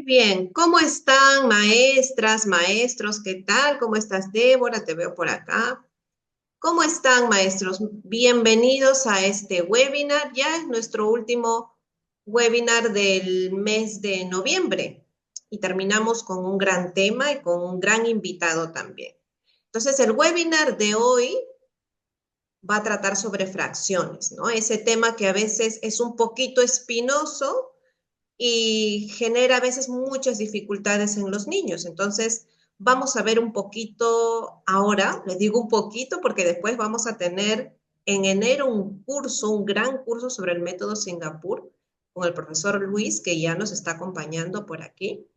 Bien, ¿cómo están maestras, maestros? ¿Qué tal? ¿Cómo estás, Débora? Te veo por acá. ¿Cómo están, maestros? Bienvenidos a este webinar. Ya es nuestro último webinar del mes de noviembre y terminamos con un gran tema y con un gran invitado también. Entonces, el webinar de hoy va a tratar sobre fracciones, ¿no? Ese tema que a veces es un poquito espinoso y genera a veces muchas dificultades en los niños. Entonces, vamos a ver un poquito ahora, les digo un poquito porque después vamos a tener en enero un curso, un gran curso sobre el método Singapur con el profesor Luis, que ya nos está acompañando por aquí.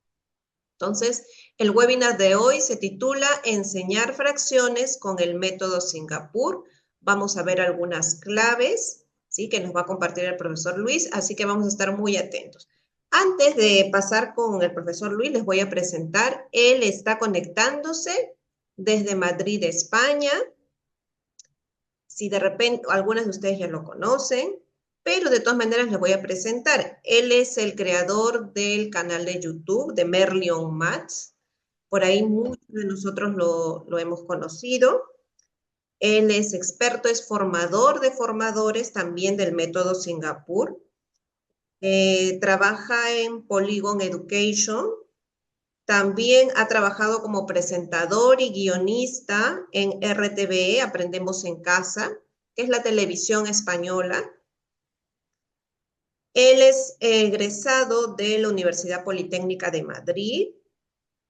Entonces, el webinar de hoy se titula Enseñar fracciones con el método Singapur. Vamos a ver algunas claves, ¿sí? Que nos va a compartir el profesor Luis, así que vamos a estar muy atentos. Antes de pasar con el profesor Luis, les voy a presentar. Él está conectándose desde Madrid, España. Si de repente algunas de ustedes ya lo conocen, pero de todas maneras les voy a presentar. Él es el creador del canal de YouTube de Merlion Maths. Por ahí muchos de nosotros lo hemos conocido. Él es experto, es formador de formadores también del método Singapur. Trabaja en Polygon Education. También ha trabajado como presentador y guionista en RTVE, Aprendemos en Casa, que es la televisión española. Él es egresado de la Universidad Politécnica de Madrid,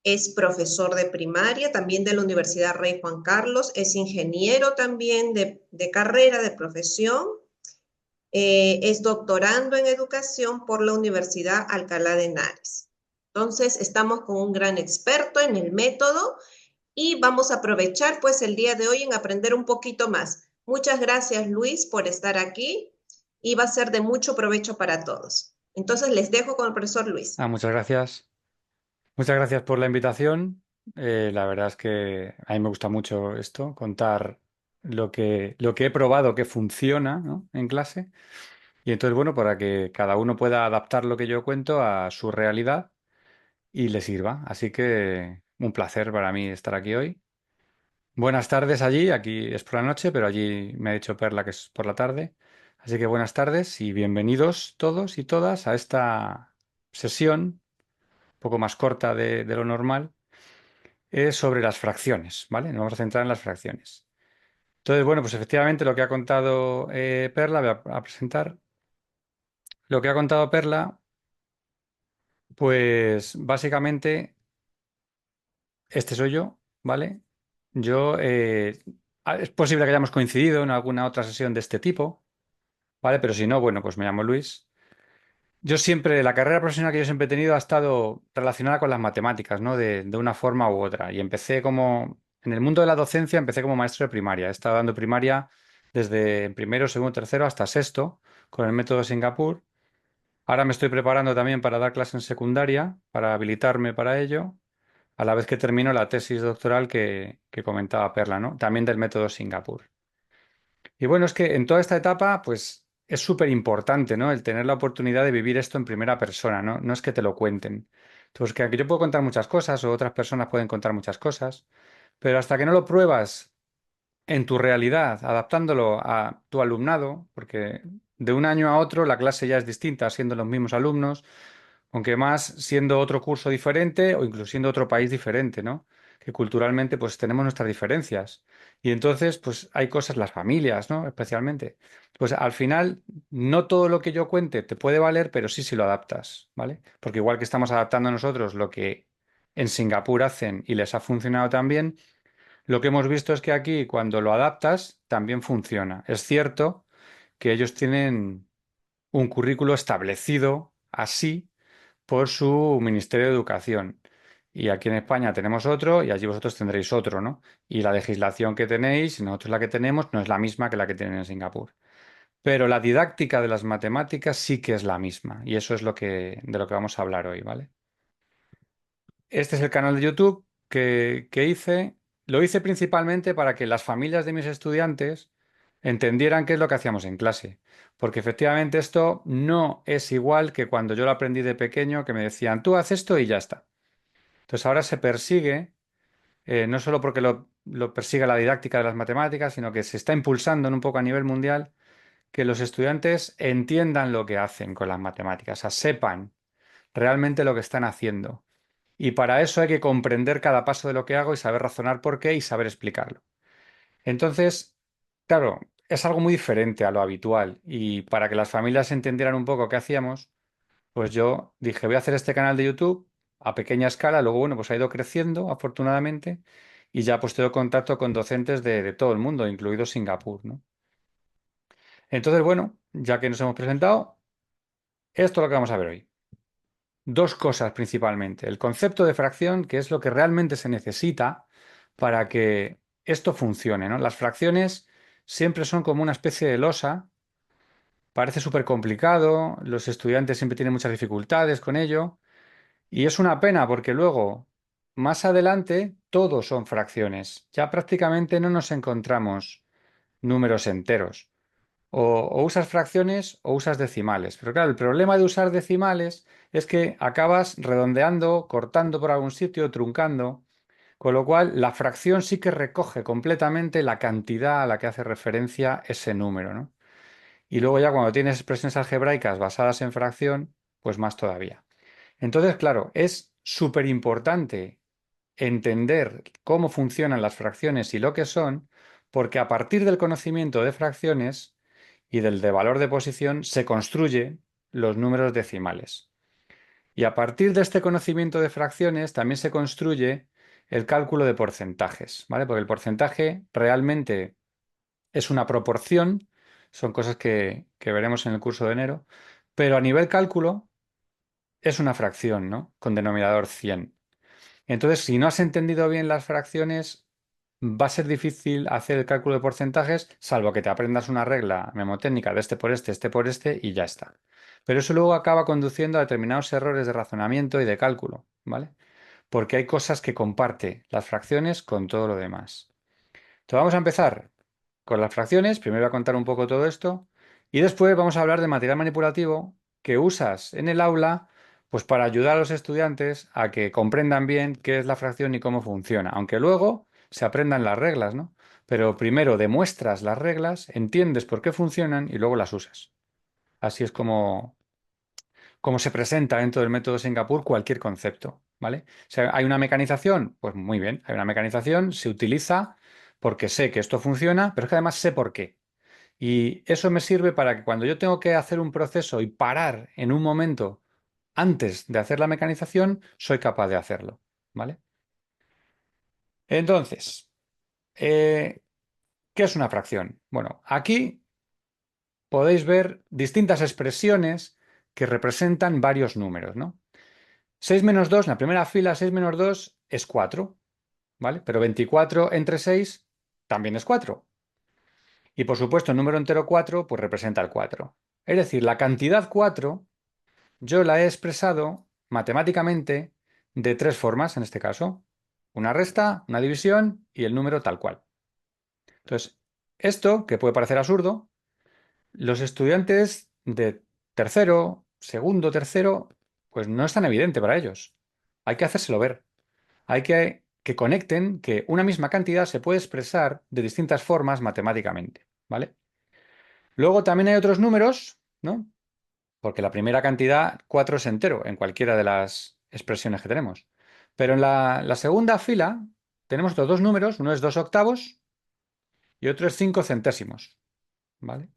es profesor de primaria, también de la Universidad Rey Juan Carlos, es ingeniero también de carrera, de profesión, es doctorando en educación por la Universidad Alcalá de Henares. Entonces, estamos con un gran experto en el método y vamos a aprovechar pues el día de hoy en aprender un poquito más. Muchas gracias, Luis, por estar aquí y va a ser de mucho provecho para todos. Entonces, les dejo con el profesor Luis. Muchas gracias. Muchas gracias por la invitación. La verdad es que a mí me gusta mucho esto, contar lo que he probado que funciona, ¿no? En clase. Y entonces, bueno, para que cada uno pueda adaptar lo que yo cuento a su realidad y le sirva. Así que un placer para mí estar aquí hoy. Buenas tardes allí, aquí es por la noche, pero allí me ha dicho Perla que es por la tarde. Así que buenas tardes y bienvenidos todos y todas a esta sesión un poco más corta de lo normal, es sobre las fracciones, ¿vale? Nos vamos a centrar en las fracciones. Entonces, bueno, pues efectivamente lo que ha contado Perla, voy a presentar. Lo que ha contado Perla, pues básicamente, este soy yo, ¿vale? Yo, es posible que hayamos coincidido en alguna otra sesión de este tipo, ¿vale? Pero si no, bueno, pues me llamo Luis. Yo siempre, la carrera profesional que yo siempre he tenido ha estado relacionada con las matemáticas, ¿no? De una forma u otra. Y empecé como, en el mundo de la docencia, empecé como maestro de primaria. He estado dando primaria desde primero, segundo, tercero hasta sexto con el método Singapur. Ahora me estoy preparando también para dar clase en secundaria, para habilitarme para ello, a la vez que termino la tesis doctoral que comentaba Perla, ¿no? También del método Singapur. Y bueno, es que en toda esta etapa, pues es súper importante, ¿no? El tener la oportunidad de vivir esto en primera persona, ¿no? No es que te lo cuenten. Entonces, que aquí yo puedo contar muchas cosas o otras personas pueden contar muchas cosas, pero hasta que no lo pruebas en tu realidad, adaptándolo a tu alumnado, porque de un año a otro la clase ya es distinta, siendo los mismos alumnos, aunque más siendo otro curso diferente o incluso siendo otro país diferente, ¿no? Que culturalmente pues tenemos nuestras diferencias. Y entonces pues hay cosas, las familias, ¿no? Especialmente. Pues al final no todo lo que yo cuente te puede valer, pero sí si lo adaptas, ¿vale? Porque igual que estamos adaptando nosotros lo que en Singapur hacen y les ha funcionado también, lo que hemos visto es que aquí cuando lo adaptas también funciona. Es cierto que ellos tienen un currículo establecido así por su Ministerio de Educación. Y aquí en España tenemos otro y allí vosotros tendréis otro, ¿no? Y la legislación que tenéis y nosotros la que tenemos no es la misma que la que tienen en Singapur. Pero la didáctica de las matemáticas sí que es la misma y eso es de lo que vamos a hablar hoy, ¿vale? Este es el canal de YouTube que hice. Lo hice principalmente para que las familias de mis estudiantes entendieran qué es lo que hacíamos en clase. Porque efectivamente esto no es igual que cuando yo lo aprendí de pequeño, que me decían, tú haz esto y ya está. Entonces ahora se persigue, no solo porque lo persiga la didáctica de las matemáticas, sino que se está impulsando en un poco a nivel mundial que los estudiantes entiendan lo que hacen con las matemáticas, o sea, sepan realmente lo que están haciendo. Y para eso hay que comprender cada paso de lo que hago y saber razonar por qué y saber explicarlo. Entonces, claro, es algo muy diferente a lo habitual. Y para que las familias entendieran un poco qué hacíamos, pues yo dije, voy a hacer este canal de YouTube a pequeña escala. Luego, bueno, pues ha ido creciendo, afortunadamente, y ya pues tengo contacto con docentes de todo el mundo, incluido Singapur, ¿no? Entonces, bueno, ya que nos hemos presentado, esto es lo que vamos a ver hoy. Dos cosas principalmente. El concepto de fracción, que es lo que realmente se necesita para que esto funcione, ¿no? Las fracciones siempre son como una especie de losa, parece súper complicado, los estudiantes siempre tienen muchas dificultades con ello, y es una pena porque luego, más adelante, todos son fracciones. Ya prácticamente no nos encontramos números enteros. O usas fracciones o usas decimales. Pero claro, el problema de usar decimales es que acabas redondeando, cortando por algún sitio, truncando, con lo cual la fracción sí que recoge completamente la cantidad a la que hace referencia ese número, ¿no? Y luego ya cuando tienes expresiones algebraicas basadas en fracción, pues más todavía. Entonces, claro, es súper importante entender cómo funcionan las fracciones y lo que son, porque a partir del conocimiento de fracciones y del de valor de posición se construye los números decimales. Y a partir de este conocimiento de fracciones también se construye el cálculo de porcentajes, ¿vale? Porque el porcentaje realmente es una proporción, son cosas que veremos en el curso de enero, pero a nivel cálculo es una fracción, ¿no? Con denominador 100. Entonces, si no has entendido bien las fracciones, va a ser difícil hacer el cálculo de porcentajes, salvo que te aprendas una regla memotécnica de este por este, y ya está. Pero eso luego acaba conduciendo a determinados errores de razonamiento y de cálculo, ¿vale? Porque hay cosas que comparte las fracciones con todo lo demás. Entonces, vamos a empezar con las fracciones. Primero voy a contar un poco todo esto y después vamos a hablar de material manipulativo que usas en el aula, pues para ayudar a los estudiantes a que comprendan bien qué es la fracción y cómo funciona, aunque luego se aprendan las reglas, ¿no? Pero primero demuestras las reglas, entiendes por qué funcionan y luego las usas. Así es como se presenta dentro del método Singapur cualquier concepto, ¿vale? O sea, ¿hay una mecanización? Pues muy bien, hay una mecanización, se utiliza porque sé que esto funciona, pero es que además sé por qué. Y eso me sirve para que cuando yo tengo que hacer un proceso y parar en un momento antes de hacer la mecanización, soy capaz de hacerlo, ¿vale? Entonces, eh, ¿qué es una fracción? Bueno, aquí podéis ver distintas expresiones que representan varios números, ¿no? 6 menos 2 en la primera fila, 6 menos 2 es 4, ¿vale? Pero 24 entre 6 también es 4. Y por supuesto, el número entero 4 pues representa el 4. Es decir, la cantidad 4 yo la he expresado matemáticamente de tres formas en este caso. Una resta, una división y el número tal cual. Entonces, esto, que puede parecer absurdo, los estudiantes de tercero, segundo, tercero, pues no es tan evidente para ellos. Hay que hacérselo ver. Hay que conecten que una misma cantidad se puede expresar de distintas formas matemáticamente, ¿vale? Luego también hay otros números, ¿no? Porque la primera cantidad, 4 es entero en cualquiera de las expresiones que tenemos. Pero en la segunda fila tenemos otros dos números, uno es 2 octavos y otro es 5 centésimos, ¿vale?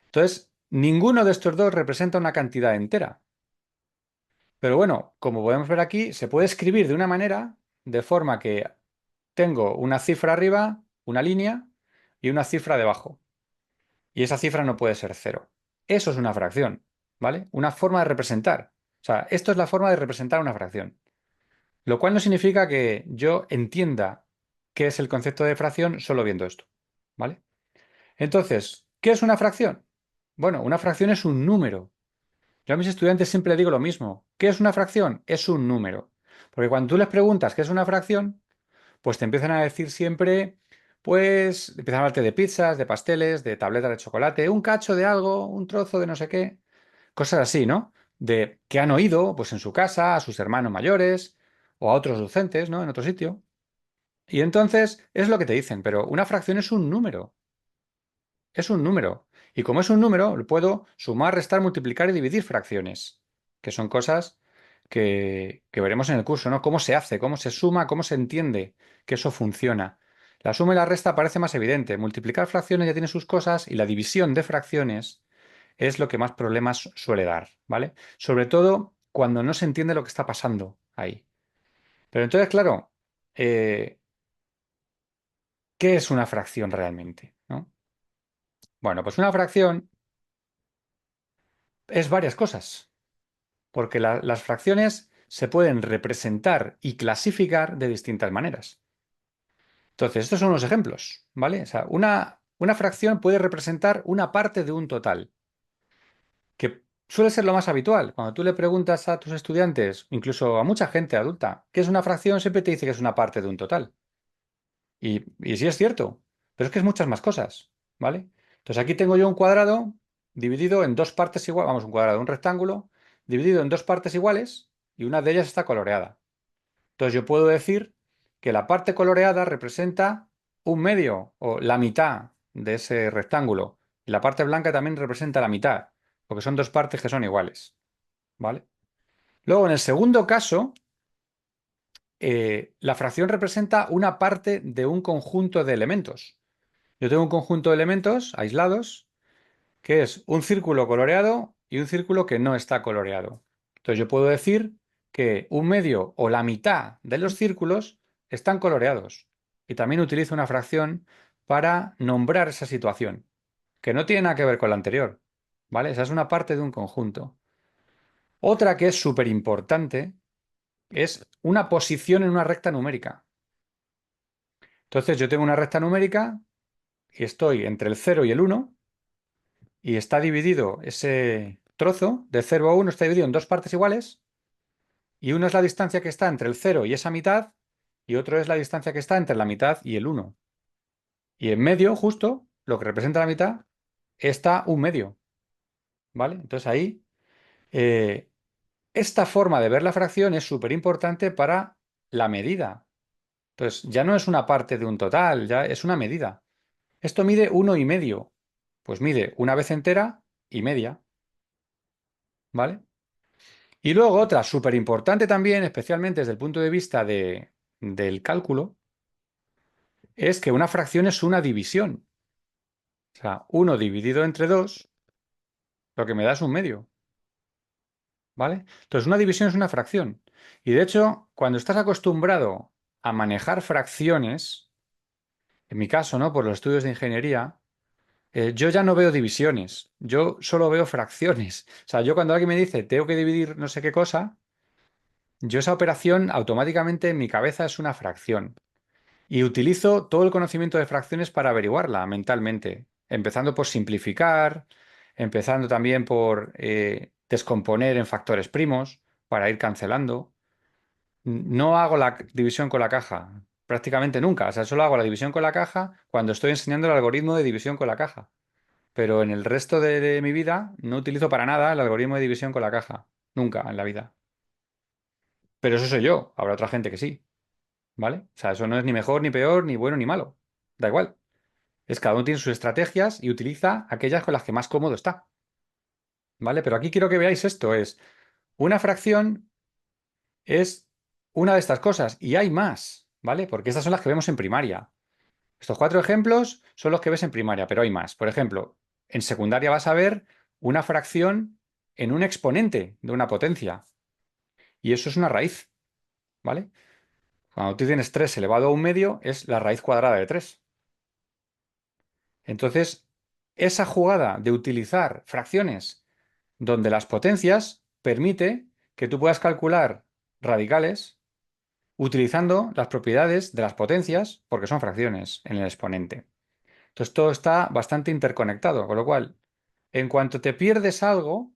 Entonces, ninguno de estos dos representa una cantidad entera. Pero bueno, como podemos ver aquí, se puede escribir de una manera de forma que tengo una cifra arriba, una línea y una cifra debajo. Y esa cifra no puede ser cero. Eso es una fracción, ¿vale? Una forma de representar. O sea, esto es la forma de representar una fracción. Lo cual no significa que yo entienda qué es el concepto de fracción solo viendo esto, ¿vale? Entonces, ¿qué es una fracción? Bueno, una fracción es un número. Yo a mis estudiantes siempre les digo lo mismo. ¿Qué es una fracción? Es un número. Porque cuando tú les preguntas qué es una fracción, pues te empiezan a decir siempre, Pues empiezan a hablarte de pizzas, de pasteles, de tabletas de chocolate, un cacho de algo, un trozo de no sé qué, cosas así, ¿no? De que han oído, pues en su casa, a sus hermanos mayores o a otros docentes, ¿no? En otro sitio. Y entonces es lo que te dicen, pero una fracción es un número. Es un número. Y como es un número, puedo sumar, restar, multiplicar y dividir fracciones, que son cosas que veremos en el curso, ¿no? Cómo se hace, cómo se suma, cómo se entiende que eso funciona. La suma y la resta parece más evidente. Multiplicar fracciones ya tiene sus cosas y la división de fracciones es lo que más problemas suele dar, ¿vale? Sobre todo cuando no se entiende lo que está pasando ahí. Pero entonces, claro, eh, ¿qué es una fracción realmente? ¿No? Bueno, pues una fracción es varias cosas, porque las fracciones se pueden representar y clasificar de distintas maneras. Entonces, estos son los ejemplos, ¿vale? O sea, una fracción puede representar una parte de un total, que suele ser lo más habitual. Cuando tú le preguntas a tus estudiantes, incluso a mucha gente adulta, ¿qué es una fracción? Siempre te dice que es una parte de un total. Y sí es cierto, pero es que es muchas más cosas, ¿vale? Entonces aquí tengo yo un cuadrado dividido en dos partes iguales, vamos, un cuadrado, un rectángulo, dividido en dos partes iguales y una de ellas está coloreada. Entonces yo puedo decir que la parte coloreada representa un medio o la mitad de ese rectángulo y la parte blanca también representa la mitad, porque son dos partes que son iguales, ¿vale? Luego, en el segundo caso, la fracción representa una parte de un conjunto de elementos. Yo tengo un conjunto de elementos aislados, que es un círculo coloreado y un círculo que no está coloreado. Entonces yo puedo decir que un medio o la mitad de los círculos están coloreados. Y también utilizo una fracción para nombrar esa situación, que no tiene nada que ver con la anterior. ¿Vale? Esa es una parte de un conjunto. Otra que es súper importante es una posición en una recta numérica. Entonces yo tengo una recta numérica y estoy entre el 0 y el 1 y está dividido ese trozo de 0 a 1 está dividido en dos partes iguales y uno es la distancia que está entre el 0 y esa mitad y otro es la distancia que está entre la mitad y el 1. Y en medio, justo, lo que representa la mitad, está un medio, ¿vale? Entonces ahí, eh, esta forma de ver la fracción es súper importante para la medida. Entonces ya no es una parte de un total, ya es una medida. Esto mide 1,5. Pues mide una vez entera y media, ¿vale? Y luego otra súper importante también, especialmente desde el punto de vista del cálculo, es que una fracción es una división. O sea, 1 dividido entre 2, lo que me da es un medio, ¿vale? Entonces, una división es una fracción. Y de hecho, cuando estás acostumbrado a manejar fracciones, en mi caso, ¿no? Por los estudios de ingeniería, yo ya no veo divisiones, yo solo veo fracciones. O sea, yo cuando alguien me dice, tengo que dividir no sé qué cosa, yo esa operación automáticamente en mi cabeza es una fracción. Y utilizo todo el conocimiento de fracciones para averiguarla mentalmente, empezando por simplificar, empezando también por descomponer en factores primos para ir cancelando. No hago la división con la caja, prácticamente nunca. O sea, solo hago la división con la caja cuando estoy enseñando el algoritmo de división con la caja. Pero en el resto de mi vida no utilizo para nada el algoritmo de división con la caja. Nunca en la vida. Pero eso soy yo. Habrá otra gente que sí. ¿Vale? O sea, eso no es ni mejor, ni peor, ni bueno, ni malo. Da igual. Es cada uno tiene sus estrategias y utiliza aquellas con las que más cómodo está. ¿Vale? Pero aquí quiero que veáis esto, es una fracción es una de estas cosas y hay más, ¿vale? Porque estas son las que vemos en primaria. Estos cuatro ejemplos son los que ves en primaria, pero hay más. Por ejemplo, en secundaria vas a ver una fracción en un exponente de una potencia y eso es una raíz, ¿vale? Cuando tú tienes 3 elevado a un medio es la raíz cuadrada de 3. Entonces, esa jugada de utilizar fracciones donde las potencias permite que tú puedas calcular radicales utilizando las propiedades de las potencias, porque son fracciones en el exponente. Entonces, todo está bastante interconectado, con lo cual, en cuanto te pierdes algo,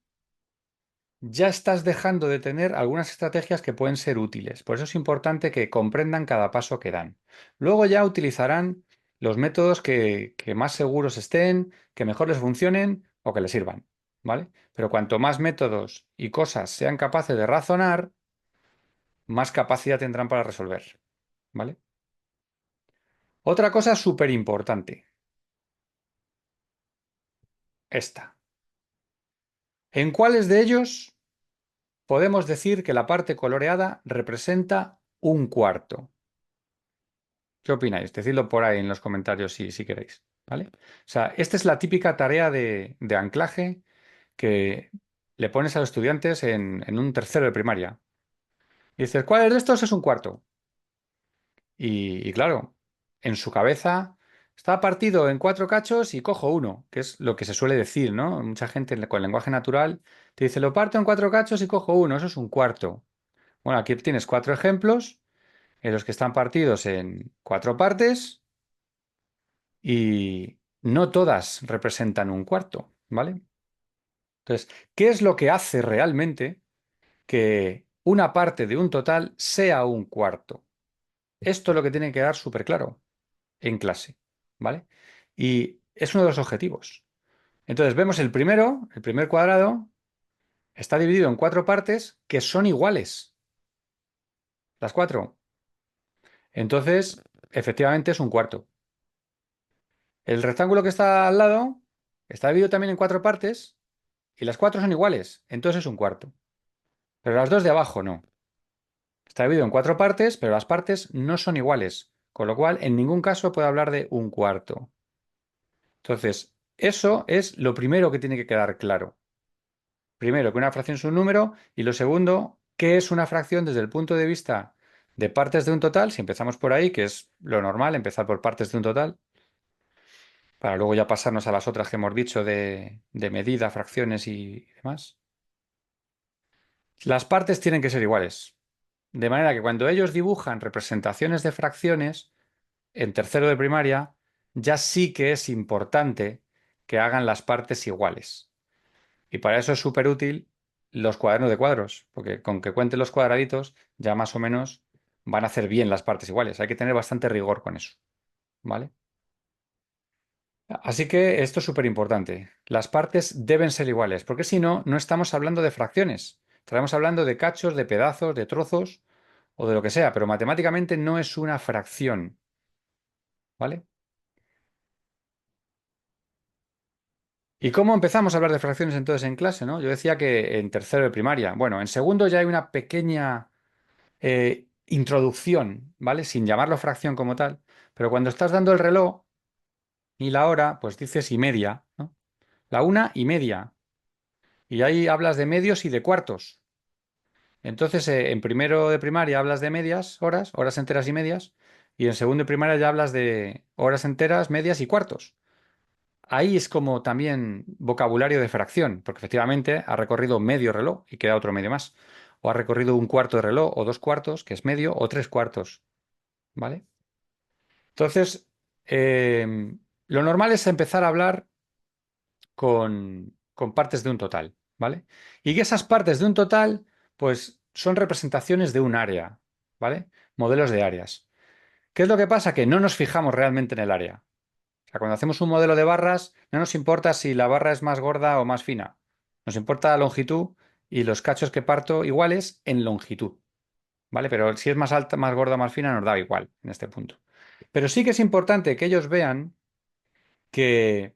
ya estás dejando de tener algunas estrategias que pueden ser útiles. Por eso es importante que comprendan cada paso que dan. Luego ya utilizarán los métodos que más seguros estén, que mejor les funcionen o que les sirvan, ¿vale? Pero cuanto más métodos y cosas sean capaces de razonar, más capacidad tendrán para resolver, ¿vale? Otra cosa súper importante, esta. ¿En cuáles de ellos podemos decir que la parte coloreada representa un cuarto? ¿Qué opináis? Decidlo por ahí en los comentarios si queréis, ¿vale? O sea, esta es la típica tarea de anclaje que le pones a los estudiantes en un tercero de primaria. Y dices, ¿cuál de estos es un cuarto? Y claro, en su cabeza está partido en cuatro cachos y cojo uno, que es lo que se suele decir, ¿no? Mucha gente con lenguaje natural te dice, lo parto en cuatro cachos y cojo uno, eso es un cuarto. Bueno, aquí tienes cuatro ejemplos en los que están partidos en cuatro partes y no todas representan un cuarto, ¿vale? Entonces, ¿qué es lo que hace realmente que una parte de un total sea un cuarto? Esto es lo que tiene que quedar súper claro en clase, ¿vale? Y es uno de los objetivos. Entonces, vemos el primero, el primer cuadrado, está dividido en cuatro partes que son iguales, las cuatro. Entonces, efectivamente es un cuarto. El rectángulo que está al lado está dividido también en cuatro partes y las cuatro son iguales, entonces es un cuarto. Pero las dos de abajo no. Está dividido en cuatro partes, pero las partes no son iguales, con lo cual en ningún caso puede hablar de un cuarto. Entonces, eso es lo primero que tiene que quedar claro. Primero, que una fracción es un número y lo segundo, ¿qué es una fracción desde el punto de vista de partes de un total? Si empezamos por ahí, que es lo normal, empezar por partes de un total, para luego ya pasarnos a las otras que hemos dicho de medida, fracciones y demás. Las partes tienen que ser iguales. De manera que cuando ellos dibujan representaciones de fracciones, en tercero de primaria, ya sí que es importante que hagan las partes iguales. Y para eso es súper útil los cuadernos de cuadros, porque con que cuenten los cuadraditos, ya más o menos van a hacer bien las partes iguales. Hay que tener bastante rigor con eso, ¿vale? Así que esto es súper importante. Las partes deben ser iguales, porque si no, no estamos hablando de fracciones. Estaremos hablando de cachos, de pedazos, de trozos o de lo que sea, pero matemáticamente no es una fracción, ¿vale? ¿Y cómo empezamos a hablar de fracciones entonces en clase, no? Yo decía que en tercero de primaria. Bueno, en segundo ya hay una pequeña introducción, ¿vale? Sin llamarlo fracción como tal. Pero cuando estás dando el reloj y la hora, pues dices y media, ¿no? La una y media. Y ahí hablas de medios y de cuartos. Entonces, en primero de primaria hablas de medias horas, horas enteras y medias. Y en segundo de primaria ya hablas de horas enteras, medias y cuartos. Ahí es como también vocabulario de fracción, porque efectivamente ha recorrido medio reloj y queda otro medio más. O ha recorrido un cuarto de reloj, o dos cuartos, que es medio, o tres cuartos, ¿vale? Entonces, lo normal es empezar a hablar con partes de un total, ¿vale? Y que esas partes de un total, pues, son representaciones de un área, ¿vale? Modelos de áreas. ¿Qué es lo que pasa? Que no nos fijamos realmente en el área. O sea, cuando hacemos un modelo de barras, no nos importa si la barra es más gorda o más fina. Nos importa la longitud y los cachos que parto iguales en longitud, ¿vale? Pero si es más alta, más gorda o más fina, nos da igual en este punto. Pero sí que es importante que ellos vean que,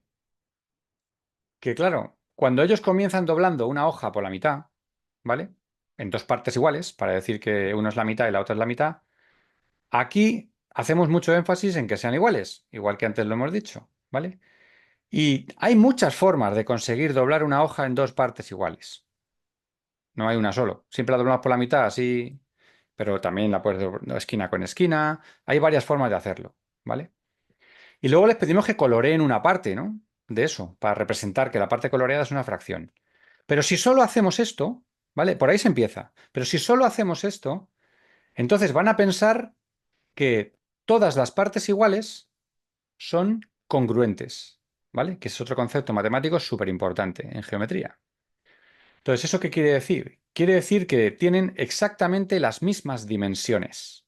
que, claro, cuando ellos comienzan doblando una hoja por la mitad, ¿vale? En dos partes iguales, para decir que uno es la mitad y la otra es la mitad, aquí hacemos mucho énfasis en que sean iguales, igual que antes lo hemos dicho, ¿vale? Y hay muchas formas de conseguir doblar una hoja en dos partes iguales. No hay una solo. Siempre la doblamos por la mitad, así, pero también la puedes doblar esquina con esquina. Hay varias formas de hacerlo, ¿vale? Y luego les pedimos que coloreen una parte, ¿no? De eso, para representar que la parte coloreada es una fracción. Pero si solo hacemos esto, ¿vale? Por ahí se empieza. Pero si solo hacemos esto, entonces van a pensar que todas las partes iguales son congruentes, ¿vale? Que es otro concepto matemático súper importante en geometría. Entonces, ¿eso qué quiere decir? Quiere decir que tienen exactamente las mismas dimensiones,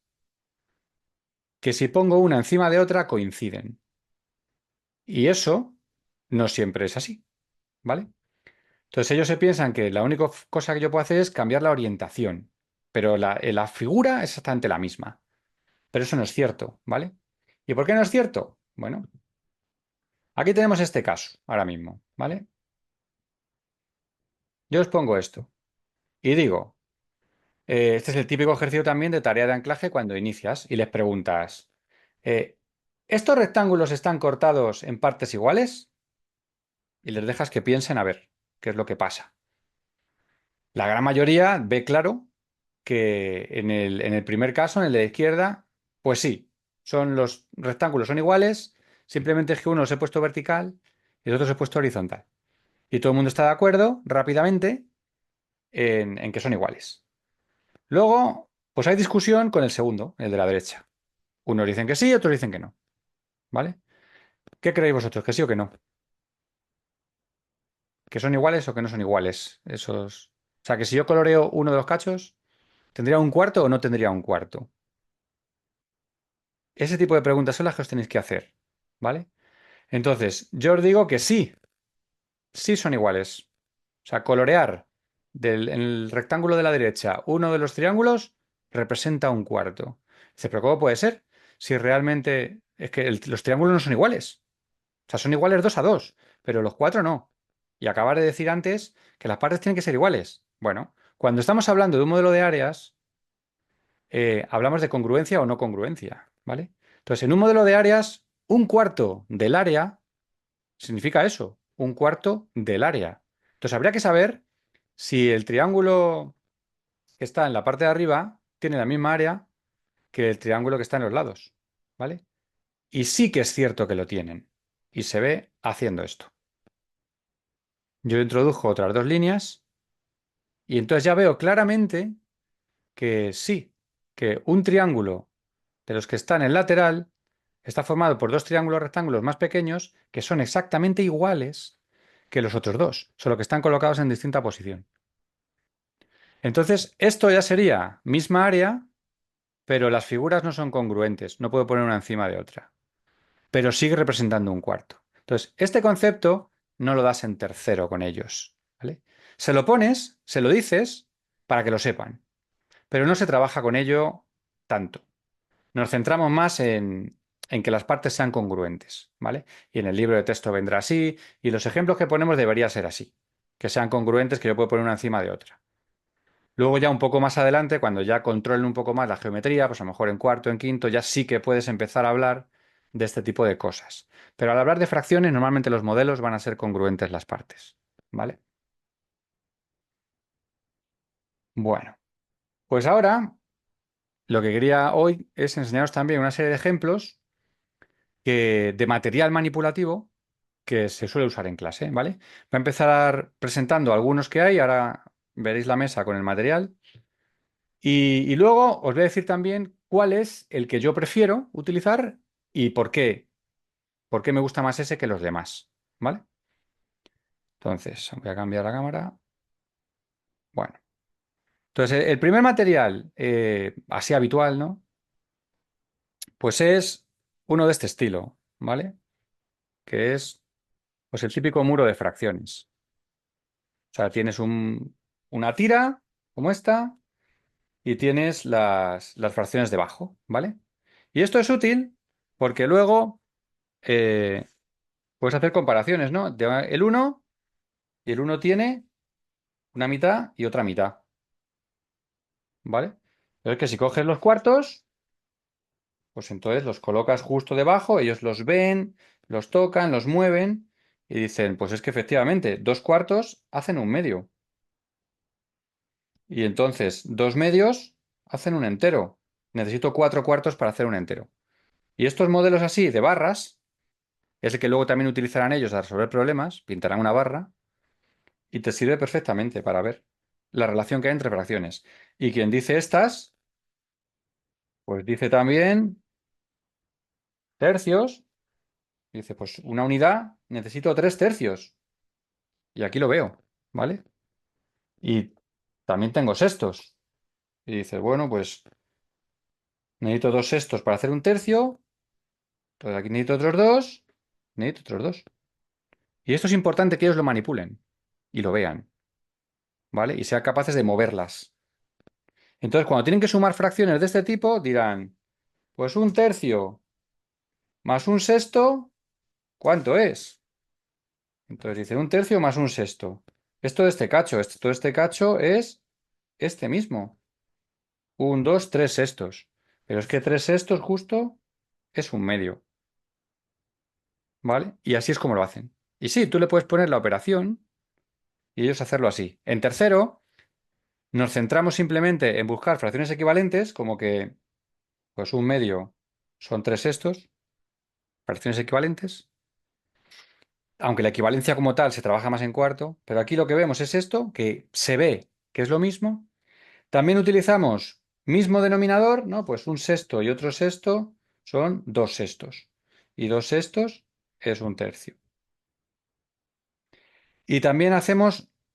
que si pongo una encima de otra coinciden. Y eso no siempre es así, ¿vale? Entonces ellos se piensan que la única cosa que yo puedo hacer es cambiar la orientación, pero la figura es exactamente la misma. Pero eso no es cierto, ¿vale? ¿Y por qué no es cierto? Bueno, aquí tenemos este caso ahora mismo, ¿vale? Yo os pongo esto y digo, este es el típico ejercicio también de tarea de anclaje cuando inicias y les preguntas, eh, ¿estos rectángulos están cortados en partes iguales? Y les dejas que piensen a ver qué es lo que pasa. La gran mayoría ve claro que en el primer caso, en el de la izquierda, pues sí, los rectángulos son iguales, simplemente es que uno se ha puesto vertical y el otro se ha puesto horizontal. Y todo el mundo está de acuerdo rápidamente en que son iguales. Luego, pues hay discusión con el segundo, el de la derecha. Unos dicen que sí, otros dicen que no. ¿Vale? ¿Qué creéis vosotros? ¿Que sí o que no? ¿Que son iguales o que no son iguales? Esos. O sea, que si yo coloreo uno de los cachos, ¿tendría un cuarto o no tendría un cuarto? Ese tipo de preguntas son las que os tenéis que hacer. ¿Vale? Entonces, yo os digo que sí, sí son iguales. O sea, colorear en el rectángulo de la derecha uno de los triángulos representa un cuarto. Dice, pero ¿cómo puede ser? Si realmente es que los triángulos no son iguales. O sea, son iguales 2 a 2, pero los cuatro no. Y acabar de decir antes que las partes tienen que ser iguales. Bueno, cuando estamos hablando de un modelo de áreas, hablamos de congruencia o no congruencia, ¿vale? Entonces, en un modelo de áreas, un cuarto del área significa eso, un cuarto del área. Entonces, habría que saber si el triángulo que está en la parte de arriba tiene la misma área que el triángulo que está en los lados, ¿vale? Y sí que es cierto que lo tienen. Y se ve haciendo esto. Yo introdujo otras 2 líneas y entonces ya veo claramente que sí, que un triángulo de los que está en el lateral está formado por 2 triángulos rectángulos más pequeños que son exactamente iguales que los otros dos, solo que están colocados en distinta posición. Entonces, esto ya sería misma área, pero las figuras no son congruentes, no puedo poner una encima de otra, pero sigue representando un cuarto. Entonces, este concepto no lo das en tercero con ellos, ¿vale? Se lo pones, se lo dices para que lo sepan, pero no se trabaja con ello tanto. Nos centramos más en que las partes sean congruentes, ¿vale? Y en el libro de texto vendrá así, y los ejemplos que ponemos debería ser así, que sean congruentes, que yo puedo poner una encima de otra. Luego ya un poco más adelante, cuando ya controlen un poco más la geometría, pues a lo mejor en cuarto, en quinto, ya sí que puedes empezar a hablar de este tipo de cosas. Pero al hablar de fracciones, normalmente los modelos van a ser congruentes las partes, ¿vale? Bueno, pues ahora lo que quería hoy es enseñaros también una serie de ejemplos de material manipulativo que se suele usar en clase, ¿vale? Voy a empezar presentando algunos que hay, ahora veréis la mesa con el material. Y luego os voy a decir también cuál es el que yo prefiero utilizar y por qué me gusta más ese que los demás, ¿vale? Entonces, voy a cambiar la cámara. Bueno, entonces el primer material, así habitual, ¿no? Pues es uno de este estilo, ¿vale? Que es pues el típico muro de fracciones. O sea, tienes una tira como esta y tienes las fracciones debajo, ¿vale? Y esto es útil porque luego eh, puedes hacer comparaciones, ¿no? El uno y el uno tiene una mitad y otra mitad, ¿vale? Pero es que si coges los cuartos, pues entonces los colocas justo debajo, ellos los ven, los tocan, los mueven y dicen, pues es que efectivamente, 2 cuartos hacen un medio. Y entonces 2 medios hacen un entero. Necesito 4 cuartos para hacer un entero. Y estos modelos así de barras es el que luego también utilizarán ellos a resolver problemas, pintarán una barra y te sirve perfectamente para ver la relación que hay entre fracciones. Y quien dice estas, pues dice también tercios. Dice, pues una unidad necesito 3 tercios. Y aquí lo veo, ¿vale? Y también tengo sextos. Y dices, bueno, pues necesito 2 sextos para hacer un tercio. Entonces aquí necesito otros 2. necesito otros dos. Y esto es importante que ellos lo manipulen y lo vean, ¿vale? Y sean capaces de moverlas. Entonces, cuando tienen que sumar fracciones de este tipo, dirán, pues un tercio más un sexto, ¿cuánto es? Entonces dice un tercio más un sexto. Esto de este cacho, esto de este cacho es este mismo. Un, dos, tres sextos. Pero es que tres sextos justo es un medio, ¿vale? Y así es como lo hacen. Y sí, tú le puedes poner la operación y ellos hacerlo así. En tercero, nos centramos simplemente en buscar fracciones equivalentes, como que pues un medio son tres sextos, fracciones equivalentes, aunque la equivalencia como tal se trabaja más en cuarto, pero aquí lo que vemos es esto, que se ve que es lo mismo. También utilizamos mismo denominador, ¿no? Pues un sexto y otro sexto son dos sextos. Y dos sextos es un tercio. Y también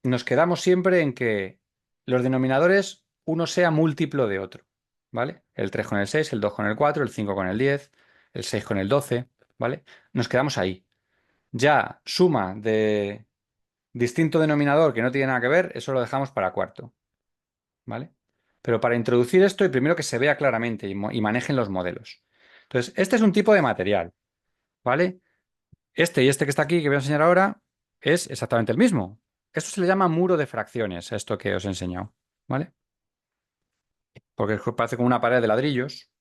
nos quedamos siempre en que los denominadores uno sea múltiplo de otro, ¿vale? El 3 con el 6, el 2 con el 4, el 5 con el 10, el 6 con el 12, ¿vale? Nos quedamos ahí. Ya suma de distinto denominador que no tiene nada que ver, eso lo dejamos para cuarto, ¿vale? Pero para introducir esto, y primero que se vea claramente y manejen los modelos. Entonces, este es un tipo de material, ¿vale? Este y este que está aquí, que voy a enseñar ahora, es exactamente el mismo. Esto se le llama muro de fracciones, a esto que os he enseñado, ¿vale? Porque parece como una pared de ladrillos.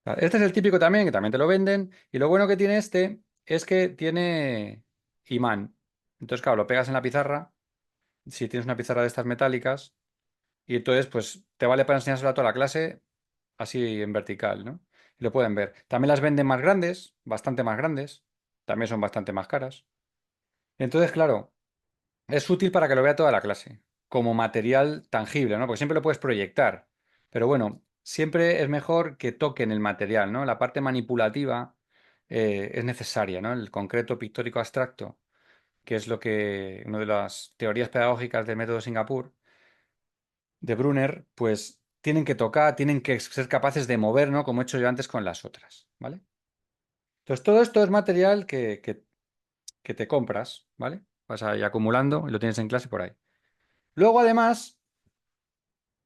Este es el típico también, que también te lo venden. Y lo bueno que tiene este es que tiene imán. Entonces, claro, lo pegas en la pizarra, si tienes una pizarra de estas metálicas, y entonces, pues, te vale para enseñárselo a toda la clase así en vertical, ¿no? Y lo pueden ver. También las venden más grandes, bastante más grandes. También son bastante más caras. Entonces, claro. Es útil para que lo vea toda la clase, como material tangible, ¿no? Porque siempre lo puedes proyectar. Pero bueno, siempre es mejor que toquen el material, ¿no? La parte manipulativa es necesaria, ¿no? El concreto pictórico abstracto, que es lo que, una de las teorías pedagógicas del método Singapur, de Brunner, pues tienen que tocar, tienen que ser capaces de mover, ¿no? Como he hecho yo antes con las otras, ¿vale? Entonces, todo esto es material que te compras, ¿vale? Vas ahí acumulando y lo tienes en clase por ahí. Luego, además,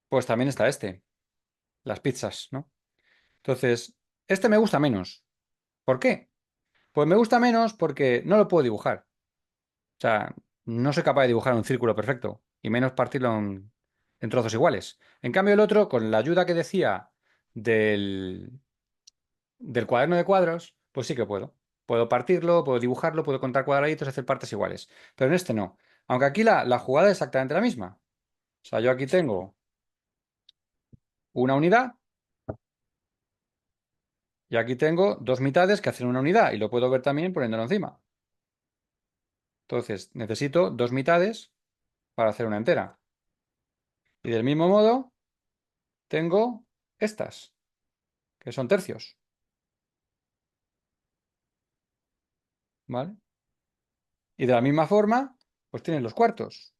pues también está este, las pizzas, ¿no? Entonces, este me gusta menos. ¿Por qué? Pues me gusta menos porque no lo puedo dibujar. O sea, no soy capaz de dibujar un círculo perfecto y menos partirlo en trozos iguales. En cambio, el otro, con la ayuda que decía del, del cuaderno de cuadros, pues sí que puedo. Puedo partirlo, puedo dibujarlo, puedo contar cuadraditos, hacer partes iguales. Pero en este no. Aunque aquí la jugada es exactamente la misma. O sea, yo aquí tengo una unidad. Y aquí tengo dos mitades que hacen una unidad y lo puedo ver también poniéndolo encima. Entonces, necesito dos mitades para hacer una entera. Y del mismo modo, tengo estas, que son tercios, ¿vale? Y de la misma forma, pues tienes los cuartos.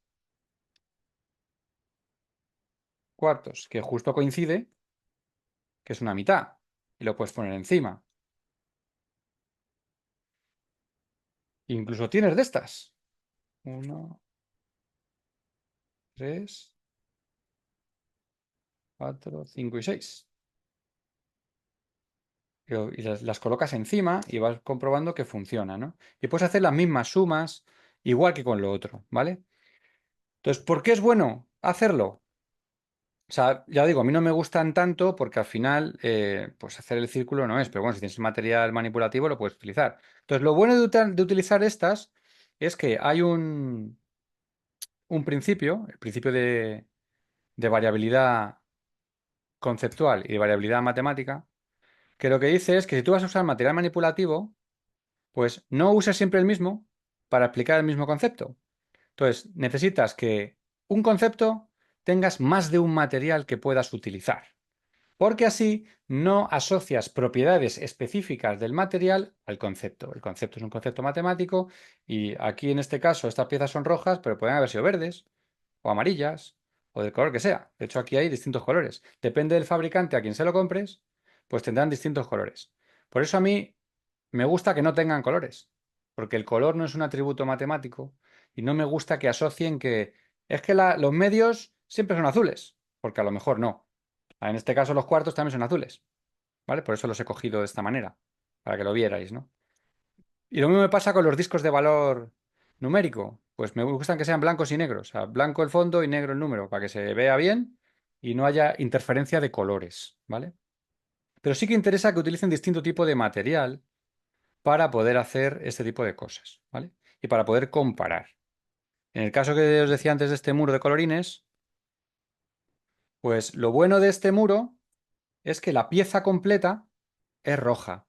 Cuartos, que justo coincide, que es una mitad. Y lo puedes poner encima. Incluso tienes de estas. Uno, tres, cuatro, cinco y seis. Y las colocas encima y vas comprobando que funciona, ¿no? Y puedes hacer las mismas sumas, igual que con lo otro, ¿vale? Entonces, ¿por qué es bueno hacerlo? O sea, ya digo, a mí no me gustan tanto porque al final, pues hacer el círculo no es, pero bueno, si tienes material manipulativo lo puedes utilizar. Entonces, lo bueno de utilizar estas es que hay un principio, el principio de variabilidad conceptual y de variabilidad matemática, que lo que dice es que si tú vas a usar material manipulativo, pues no uses siempre el mismo para explicar el mismo concepto. Entonces, necesitas que un concepto tengas más de un material que puedas utilizar, porque así no asocias propiedades específicas del material al concepto. El concepto es un concepto matemático y aquí en este caso estas piezas son rojas, pero pueden haber sido verdes o amarillas o del color que sea. De hecho, aquí hay distintos colores. Depende del fabricante a quien se lo compres, pues tendrán distintos colores. Por eso a mí me gusta que no tengan colores, porque el color no es un atributo matemático y no me gusta que asocien que es que los medios siempre son azules, porque a lo mejor no. En este caso los cuartos también son azules, ¿vale? Por eso los he cogido de esta manera, para que lo vierais, ¿no? Y lo mismo me pasa con los discos de valor numérico. Pues me gustan que sean blancos y negros, o sea, blanco el fondo y negro el número, para que se vea bien y no haya interferencia de colores, ¿vale? Pero sí que interesa que utilicen distinto tipo de material para poder hacer este tipo de cosas, ¿vale? Y para poder comparar. En el caso que os decía antes de este muro de colorines, pues lo bueno de este muro es que la pieza completa es roja,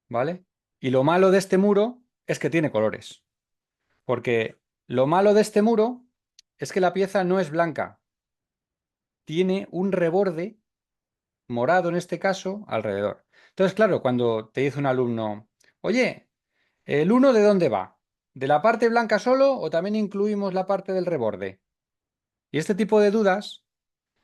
¿vale? Y lo malo de este muro es que tiene colores, porque lo malo de este muro es que la pieza no es blanca, tiene un reborde morado en este caso alrededor. Entonces, claro, cuando te dice un alumno, oye, ¿el uno de dónde va? ¿De la parte blanca solo o también incluimos la parte del reborde? Y este tipo de dudas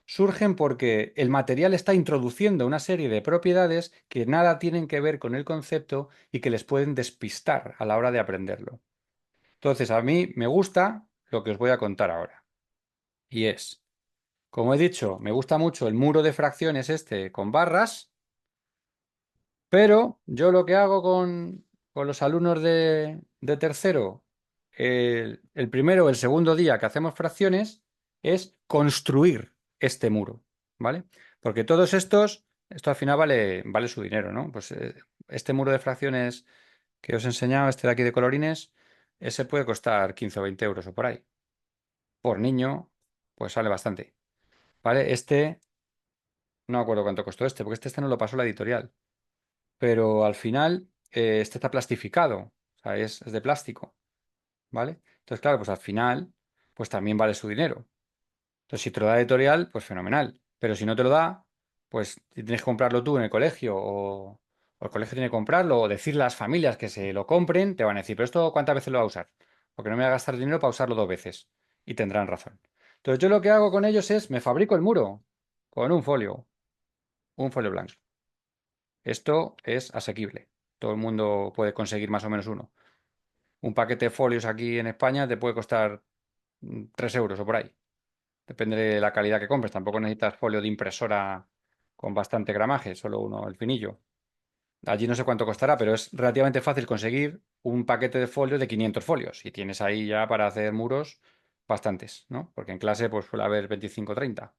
surgen porque el material está introduciendo una serie de propiedades que nada tienen que ver con el concepto y que les pueden despistar a la hora de aprenderlo. Entonces, a mí me gusta lo que os voy a contar ahora. Y es, como he dicho, me gusta mucho el muro de fracciones este con barras. Pero yo lo que hago con los alumnos de tercero, el primero o el segundo día que hacemos fracciones, es construir este muro, ¿vale? Porque todos estos, esto al final vale su dinero, ¿no? Pues este muro de fracciones que os he enseñado, este de aquí de colorines, ese puede costar 15 o 20 euros o por ahí. Por niño, pues sale bastante, ¿vale? Este, no me acuerdo cuánto costó este, porque este no lo pasó la editorial, pero al final este está plastificado, o sea, es de plástico, ¿vale? Entonces, claro, pues al final, pues también vale su dinero. Entonces, si te lo da editorial, pues fenomenal, pero si no te lo da, pues si tienes que comprarlo tú en el colegio o el colegio tiene que comprarlo o decirle a las familias que se lo compren, te van a decir, pero esto ¿cuántas veces lo va a usar? Porque no me voy a gastar dinero para usarlo dos veces y tendrán razón. Entonces, yo lo que hago con ellos es, me fabrico el muro con un folio blanco. Esto es asequible. Todo el mundo puede conseguir más o menos uno. Un paquete de folios aquí en España te puede costar 3 euros o por ahí. Depende de la calidad que compres. Tampoco necesitas folio de impresora con bastante gramaje, solo uno, el finillo. Allí no sé cuánto costará, pero es relativamente fácil conseguir un paquete de folio de 500 folios. Y tienes ahí ya para hacer muros bastantes, ¿no? Porque en clase pues suele haber 25 o 30.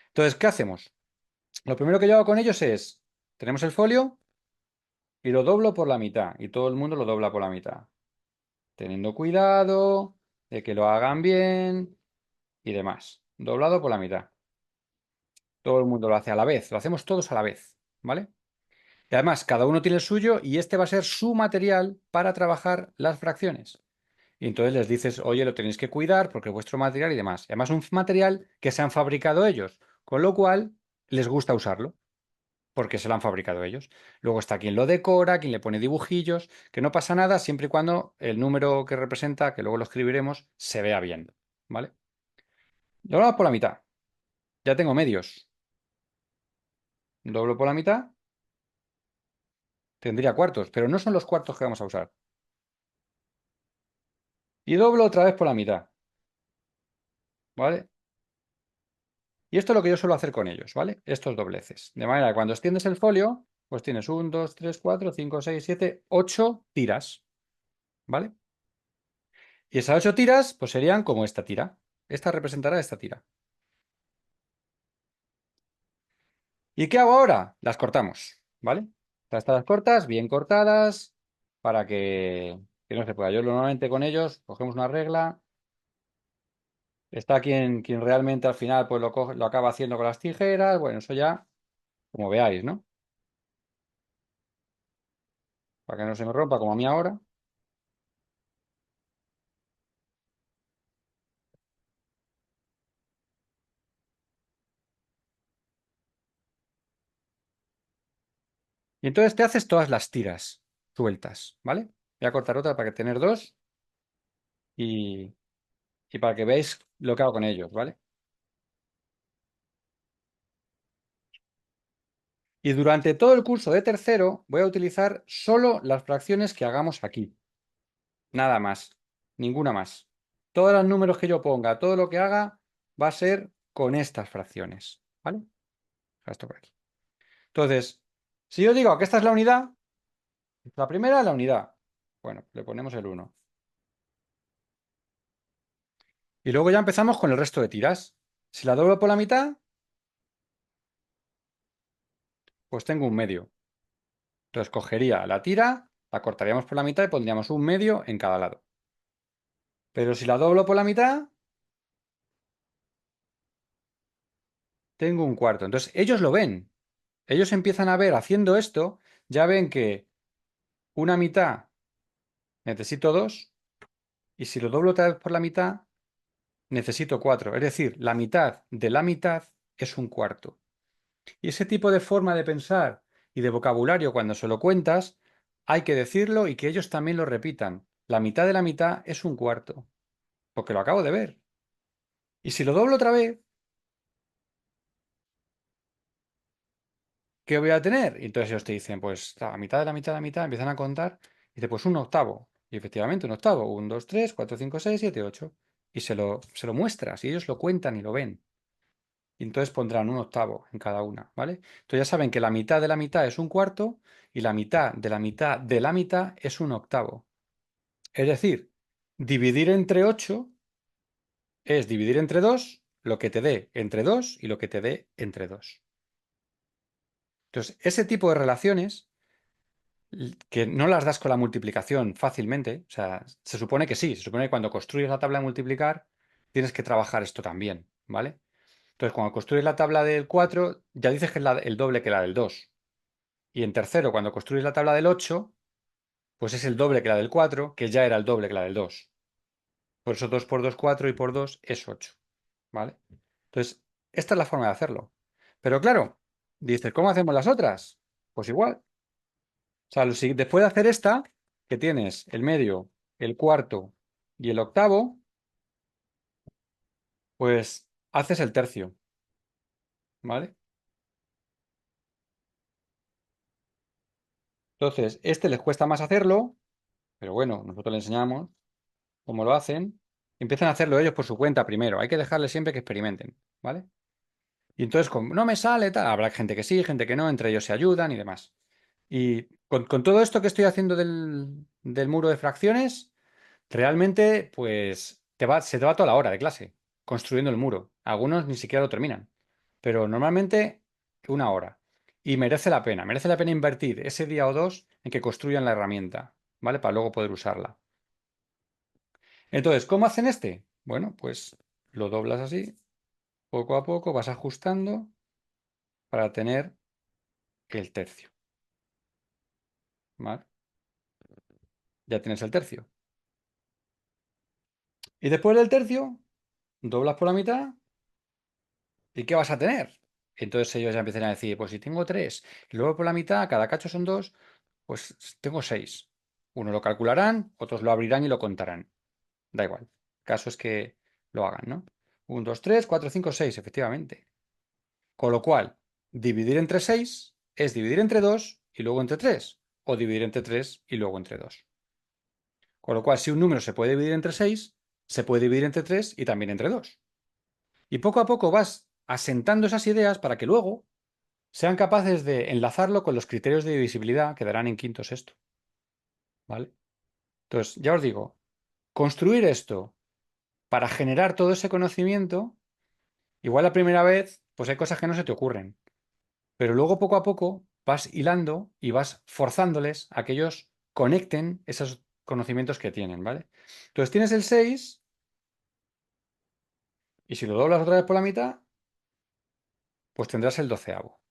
Entonces, ¿qué hacemos? Lo primero que yo hago con ellos es, tenemos el folio y lo doblo por la mitad. Y todo el mundo lo dobla por la mitad, teniendo cuidado de que lo hagan bien y demás. Doblado por la mitad. Todo el mundo lo hace a la vez, lo hacemos todos a la vez, ¿vale? Y además, cada uno tiene el suyo y este va a ser su material para trabajar las fracciones. Y entonces les dices, oye, lo tenéis que cuidar porque es vuestro material y demás. Y además, un material que se han fabricado ellos, con lo cual les gusta usarlo, porque se lo han fabricado ellos. Luego está quien lo decora, quien le pone dibujillos, que no pasa nada siempre y cuando el número que representa, que luego lo escribiremos, se vea bien, ¿vale? Lo doblo por la mitad. Ya tengo medios. Doblo por la mitad, tendría cuartos, pero no son los cuartos que vamos a usar. Y doblo otra vez por la mitad, ¿vale? Y esto es lo que yo suelo hacer con ellos, ¿vale? Estos dobleces. De manera que cuando extiendes el folio, pues tienes 1, 2, 3, 4, 5, 6, 7, 8 tiras, ¿vale? Y esas 8 tiras, pues serían como esta tira. Esta representará esta tira. ¿Y qué hago ahora? Las cortamos, ¿vale? Estas las cortas, bien cortadas, para que no se pueda. Yo normalmente con ellos cogemos una regla. Está quien realmente al final pues lo acaba haciendo con las tijeras. Bueno, eso ya, como veáis, ¿no? Para que no se me rompa como a mí ahora. Y entonces te haces todas las tiras sueltas, ¿vale? Voy a cortar otra para que tener dos y, y para que veáis lo que hago con ellos, ¿vale? Y durante todo el curso de tercero voy a utilizar solo las fracciones que hagamos aquí. Nada más, ninguna más. Todos los números que yo ponga, todo lo que haga, va a ser con estas fracciones, ¿vale? Esto por aquí. Entonces, si yo digo que esta es la unidad, la primera es la unidad. Bueno, le ponemos el 1. Y luego ya empezamos con el resto de tiras. Si la doblo por la mitad, pues tengo un medio. Entonces cogería la tira, la cortaríamos por la mitad y pondríamos un medio en cada lado. Pero si la doblo por la mitad, tengo un cuarto. Entonces ellos lo ven. Ellos empiezan a ver haciendo esto, ya ven que una mitad necesito 2 y si lo doblo otra vez por la mitad, necesito 4. Es decir, la mitad de la mitad es un cuarto. Y ese tipo de forma de pensar y de vocabulario cuando se lo cuentas, hay que decirlo y que ellos también lo repitan. La mitad de la mitad es un cuarto, porque lo acabo de ver. Y si lo doblo otra vez, ¿qué voy a tener? Y entonces ellos te dicen, pues la mitad de la mitad de la mitad, empiezan a contar, y dice, pues un octavo. Y efectivamente, un octavo. 1, 2, 3, 4, 5, 6, 7, 8. Y se lo muestras, y ellos lo cuentan y lo ven. Y entonces pondrán un octavo en cada una, ¿vale? Entonces ya saben que la mitad de la mitad es un cuarto y la mitad de la mitad de la mitad es un octavo. Es decir, dividir entre 8 es dividir entre 2 lo que te dé entre 2 y lo que te dé entre 2. Entonces, ese tipo de relaciones que no las das con la multiplicación fácilmente, o sea, se supone que sí, se supone que cuando construyes la tabla de multiplicar tienes que trabajar esto también, ¿vale? Entonces, cuando construyes la tabla del 4, ya dices que es el doble que la del 2. Y en tercero, cuando construyes la tabla del 8, pues es el doble que la del 4, que ya era el doble que la del 2. Por eso 2 por 2, 4 y por 2 es 8, ¿vale? Entonces, esta es la forma de hacerlo. Pero claro, dices, ¿cómo hacemos las otras? Pues igual. O sea, después de hacer esta, que tienes el medio, el cuarto y el octavo, pues haces el tercio, ¿vale? Entonces, este les cuesta más hacerlo, pero bueno, nosotros les enseñamos cómo lo hacen. Empiezan a hacerlo ellos por su cuenta primero. Hay que dejarles siempre que experimenten, ¿vale? Y entonces, como no me sale, tal, habrá gente que sí, gente que no, entre ellos se ayudan y demás. Y con todo esto que estoy haciendo del muro de fracciones, realmente, pues, se te va toda la hora de clase construyendo el muro. Algunos ni siquiera lo terminan. Pero normalmente, 1 hora. Y merece la pena invertir ese día o dos en que construyan la herramienta, ¿vale? Para luego poder usarla. Entonces, ¿cómo hacen este? Bueno, pues lo doblas así, poco a poco vas ajustando para tener el tercio, ¿vale? Ya tienes el tercio. Y después del tercio, doblas por la mitad ¿y qué vas a tener? Entonces ellos ya empiezan a decir, pues si tengo 3 y luego por la mitad, cada cacho son 2, pues tengo 6. Uno lo calcularán, otros lo abrirán y lo contarán. Da igual. El caso es que lo hagan, ¿no? 1, 2, 3, 4, 5, 6, efectivamente. Con lo cual, dividir entre 6 es dividir entre 2 y luego entre 3. O dividir entre 3 y luego entre 2. Con lo cual, si un número se puede dividir entre 6, se puede dividir entre 3 y también entre 2. Y poco a poco vas asentando esas ideas para que luego sean capaces de enlazarlo con los criterios de divisibilidad que darán en quinto sexto. ¿Vale? Entonces, ya os digo, construir esto para generar todo ese conocimiento, igual la primera vez, pues hay cosas que no se te ocurren. Pero luego poco a poco vas hilando y vas forzándoles a que ellos conecten esos conocimientos que tienen, ¿vale? Entonces tienes el 6 y si lo doblas otra vez por la mitad, pues tendrás el doceavo.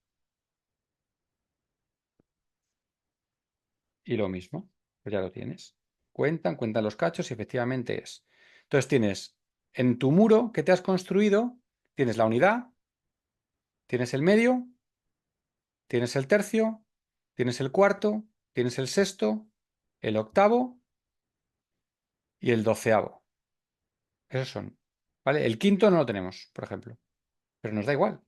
Y lo mismo, pues ya lo tienes. Cuentan los cachos y efectivamente es. Entonces tienes en tu muro que te has construido, tienes la unidad, tienes el medio, tienes el tercio, tienes el cuarto, tienes el sexto, el octavo y el doceavo. Esos son. ¿Vale? El quinto no lo tenemos, por ejemplo, pero nos da igual.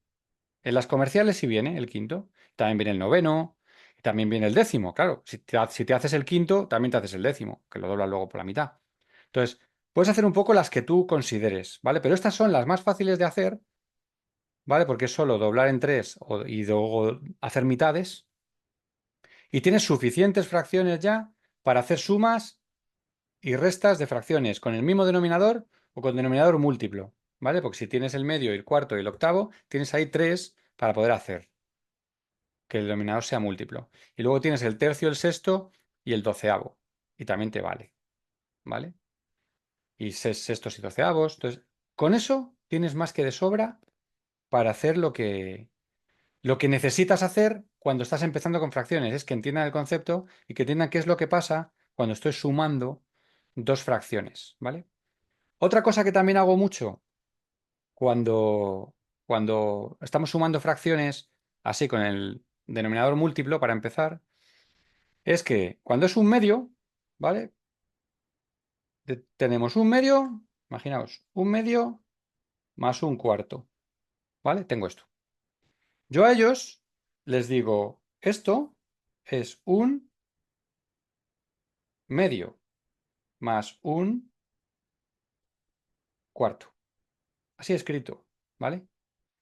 En las comerciales sí viene el quinto, también viene el noveno, y también viene el décimo, claro. Si te haces el quinto, también te haces el décimo, que lo doblas luego por la mitad. Entonces, puedes hacer un poco las que tú consideres, ¿vale? Pero estas son las más fáciles de hacer, ¿vale? Porque es solo doblar en tres y luego hacer mitades. Y tienes suficientes fracciones ya para hacer sumas y restas de fracciones con el mismo denominador o con denominador múltiplo, ¿vale? Porque si tienes el medio, el cuarto y el octavo, tienes ahí tres para poder hacer que el denominador sea múltiplo. Y luego tienes el tercio, el sexto y el doceavo. Y también te vale, ¿vale? Y sextos y doceavos. Entonces, con eso tienes más que de sobra para hacer lo que necesitas hacer cuando estás empezando con fracciones. Es que entiendan el concepto y que entiendan qué es lo que pasa cuando estoy sumando dos fracciones, ¿vale? Otra cosa que también hago mucho cuando, cuando estamos sumando fracciones así con el denominador múltiplo para empezar, es que cuando es un medio, ¿vale? Tenemos un medio, imaginaos, un medio más un cuarto, ¿vale? Tengo esto. Yo a ellos les digo, esto es un medio más un cuarto. Así escrito, ¿vale?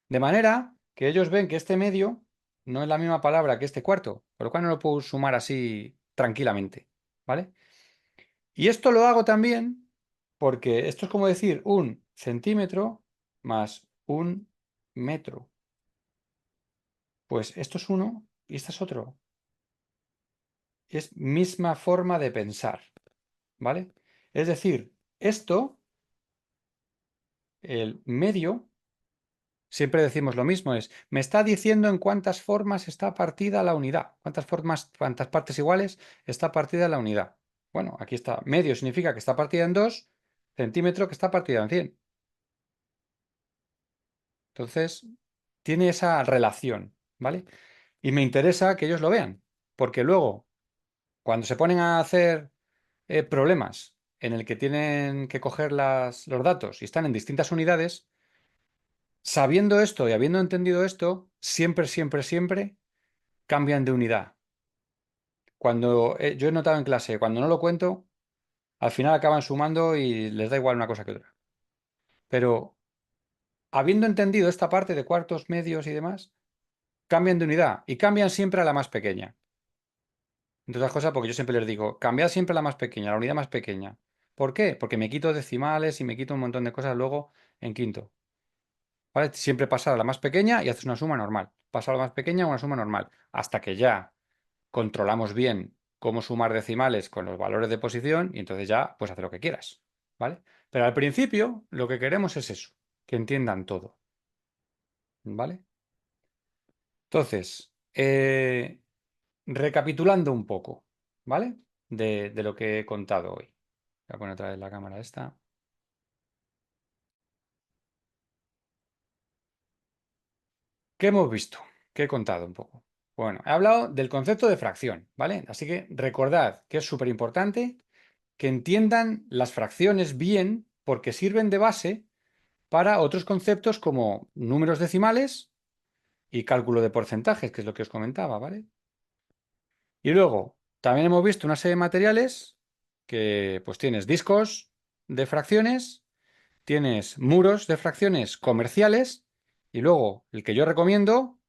De manera que ellos ven que este medio no es la misma palabra que este cuarto, por lo cual no lo puedo sumar así tranquilamente, ¿vale? Y esto lo hago también porque esto es como decir un centímetro más un metro. Pues esto es uno y esto es otro. Es misma forma de pensar, ¿vale? Es decir, esto, el medio, siempre decimos lo mismo, me está diciendo en cuántas formas está partida la unidad, cuántas formas, cuántas partes iguales está partida la unidad. Bueno, aquí está, medio significa que está partida en 2, centímetro que está partida en 100. Entonces, tiene esa relación, ¿vale? Y me interesa que ellos lo vean, porque luego, cuando se ponen a hacer problemas en el que tienen que coger los datos y están en distintas unidades, sabiendo esto y habiendo entendido esto, siempre, siempre, siempre cambian de unidad. Cuando yo he notado en clase, cuando no lo cuento, al final acaban sumando y les da igual una cosa que otra. Pero habiendo entendido esta parte de cuartos, medios y demás, cambian de unidad y cambian siempre a la más pequeña. Entre otras cosas, porque yo siempre les digo, cambiad siempre a la más pequeña, la unidad más pequeña. ¿Por qué? Porque me quito decimales y me quito un montón de cosas luego en quinto. ¿Vale? Siempre pasar a la más pequeña y haces una suma normal. Pasar a la más pequeña, una suma normal. Hasta que ya controlamos bien cómo sumar decimales con los valores de posición y entonces ya, pues hace lo que quieras. ¿Vale? Pero al principio lo que queremos es eso, que entiendan todo. ¿Vale? Entonces, recapitulando un poco, ¿vale? De lo que he contado hoy. Voy a poner otra vez la cámara esta. ¿Qué hemos visto? ¿Qué he contado un poco? Bueno, he hablado del concepto de fracción, ¿vale? Así que recordad que es súper importante que entiendan las fracciones bien porque sirven de base para otros conceptos como números decimales y cálculo de porcentajes, que es lo que os comentaba, ¿vale? Y luego, también hemos visto una serie de materiales que pues tienes discos de fracciones, tienes muros de fracciones comerciales y luego el que yo recomiendo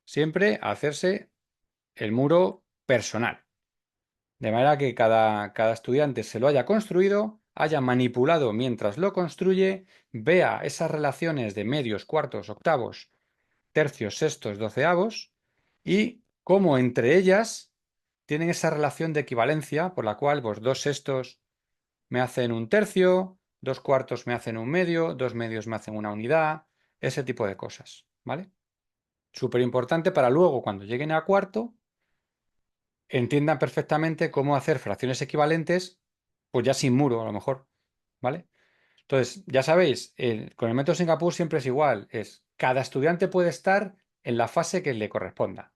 siempre hacerse el muro personal. De manera que cada estudiante se lo haya construido, haya manipulado mientras lo construye, vea esas relaciones de medios, cuartos, octavos, tercios, sextos, doceavos y cómo entre ellas tienen esa relación de equivalencia por la cual pues, dos sextos me hacen un tercio, dos cuartos me hacen un medio, dos medios me hacen una unidad, ese tipo de cosas, ¿vale? Súper importante para luego, cuando lleguen a cuarto, entiendan perfectamente cómo hacer fracciones equivalentes, pues ya sin muro a lo mejor, ¿vale? Entonces, ya sabéis, con el método Singapur siempre es igual, es cada estudiante puede estar en la fase que le corresponda.